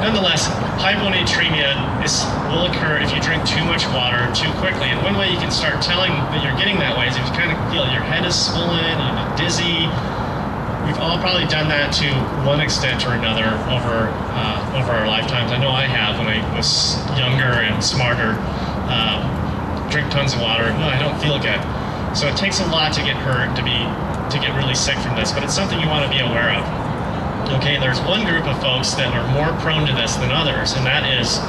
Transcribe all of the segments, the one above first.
nonetheless, hyponatremia will occur if you drink too much water too quickly. And one way you can start telling that you're getting that way is if you kind of feel your head is swollen, you're dizzy. We've all probably done that to one extent or another over our lifetimes. I know I have when I was younger and smarter. Drink tons of water. No, I don't feel good. So it takes a lot to get hurt, to get really sick from this, but it's something you want to be aware of. Okay, there's one group of folks that are more prone to this than others, and that is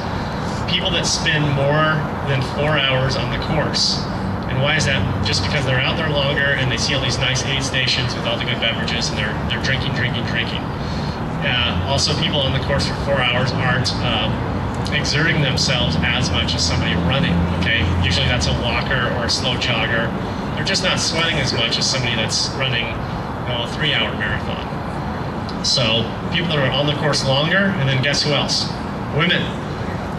people that spend more than 4 hours on the course. And why is that? Just because they're out there longer and they see all these nice aid stations with all the good beverages, and they're drinking. Also, people on the course for 4 hours aren't exerting themselves as much as somebody running, okay? Usually that's a walker or a slow jogger. They're just not sweating as much as somebody that's running a 3-hour marathon. So people that are on the course longer, and then guess who else? Women.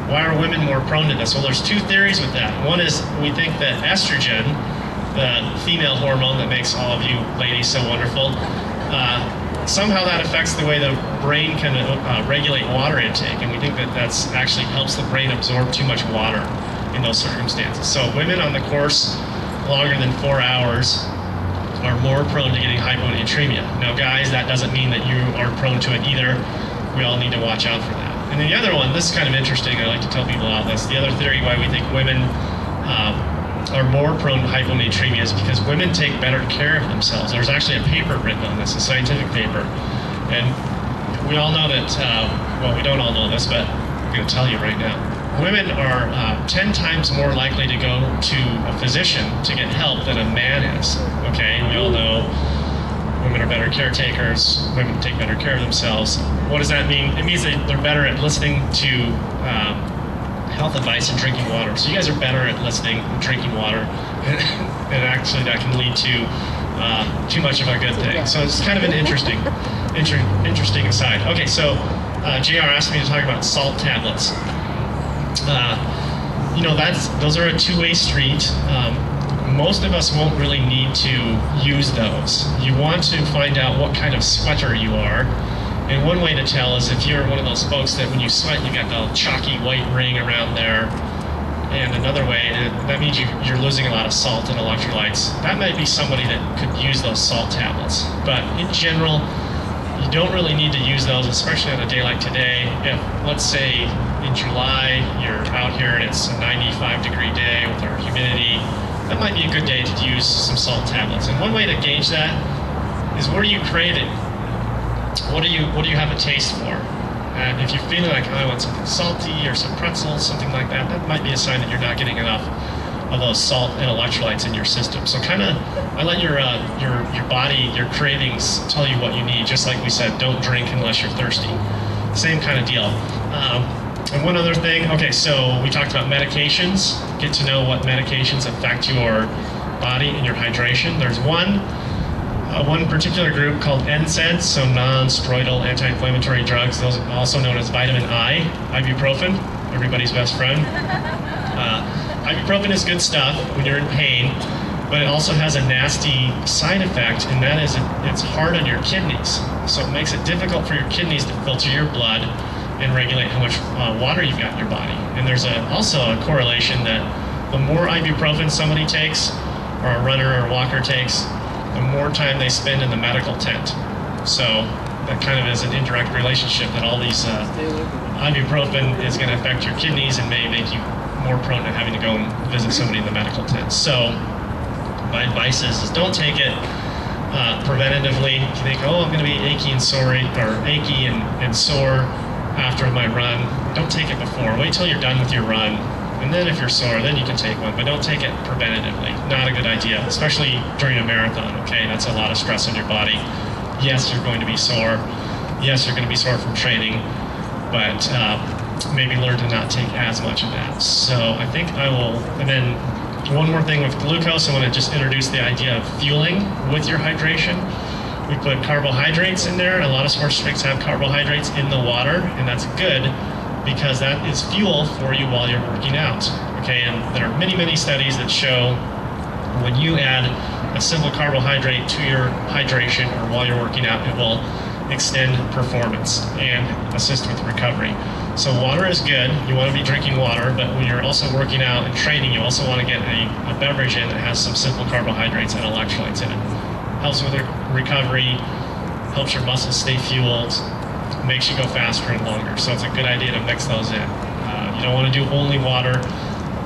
Why are women more prone to this? Well, there's two theories with that. One is we think that estrogen, the female hormone that makes all of you ladies so wonderful, somehow that affects the way the brain can regulate water intake, and we think that that's actually helps the brain absorb too much water in those circumstances. So women on the course longer than 4 hours are more prone to getting hyponatremia. Now guys, that doesn't mean that you are prone to it either. We all need to watch out for that. And then the other one, this is kind of interesting, I like to tell people about this. The other theory why we think women are more prone to hyponatremia is because women take better care of themselves. There's actually a paper written on this, a scientific paper. And we all know that, well, we don't all know this, but I'm going to tell you right now. Women are 10 times more likely to go to a physician to get help than a man is, okay? We all know women are better caretakers, women take better care of themselves. What does that mean? It means that they're better at listening to health advice and drinking water. So you guys are better at listening and drinking water, and actually that can lead to too much of a good thing. So it's kind of an interesting aside. Okay, so JR asked me to talk about salt tablets. You know, those are a two-way street. Most of us won't really need to use those. You want to find out what kind of sweater you are. And one way to tell is if you're one of those folks that when you sweat, you got the chalky white ring around there. And another way, that means you're losing a lot of salt and electrolytes. That might be somebody that could use those salt tablets. But in general, you don't really need to use those, especially on a day like today. If, let's say, in July, you're out here and it's a 95-degree day with our humidity, that might be a good day to use some salt tablets. And one way to gauge that is what are you craving? What do you have a taste for? And if you're feeling like, oh, I want something salty or some pretzels, something like that, that might be a sign that you're not getting enough of those salt and electrolytes in your system. So kind of, I let your body, your cravings tell you what you need. Just like we said, don't drink unless you're thirsty. Same kind of deal. And one other thing, okay, so we talked about medications. Get to know what medications affect your body and your hydration. There's one particular group called NSAIDs, so non-steroidal anti-inflammatory drugs. Those are also known as vitamin I, ibuprofen, everybody's best friend. Ibuprofen is good stuff when you're in pain, but it also has a nasty side effect, and that is it's hard on your kidneys. So it makes it difficult for your kidneys to filter your blood and regulate how much water you've got in your body. And there's also a correlation that the more ibuprofen somebody takes, or a runner or a walker takes, the more time they spend in the medical tent. So that kind of is an indirect relationship that all these ibuprofen is going to affect your kidneys and may make you more prone to having to go and visit somebody in the medical tent. So my advice is don't take it preventatively. If you think, oh, I'm going to be achy and sore after my run, don't take it before. Wait till you're done with your run, and then if you're sore, then you can take one, but don't take it preventatively. Not a good idea, especially during a marathon, okay? That's a lot of stress on your body. Yes, you're going to be sore. Yes, you're going to be sore from training, but maybe learn to not take as much of that. So I think I will, and then one more thing with glucose, I want to just introduce the idea of fueling with your hydration. We put carbohydrates in there, and a lot of sports drinks have carbohydrates in the water, and that's good because that is fuel for you while you're working out. Okay, and there are many, many studies that show when you add a simple carbohydrate to your hydration or while you're working out, it will extend performance and assist with recovery. So water is good. You want to be drinking water, but when you're also working out and training, you also want to get a beverage in that has some simple carbohydrates and electrolytes in it. Helps with recovery, helps your muscles stay fueled, makes you go faster and longer. So it's a good idea to mix those in. You don't want to do only water,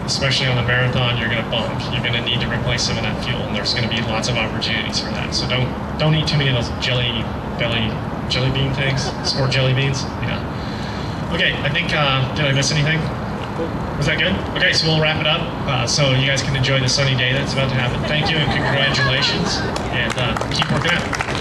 especially on the marathon. You're going to bunk. You're going to need to replace some of that fuel, and there's going to be lots of opportunities for that. So don't eat too many of those jelly bean things, sport jelly beans. Yeah. Okay, I think, did I miss anything? Was that good? Okay, so we'll wrap it up so you guys can enjoy the sunny day that's about to happen. Thank you and congratulations, and keep working out.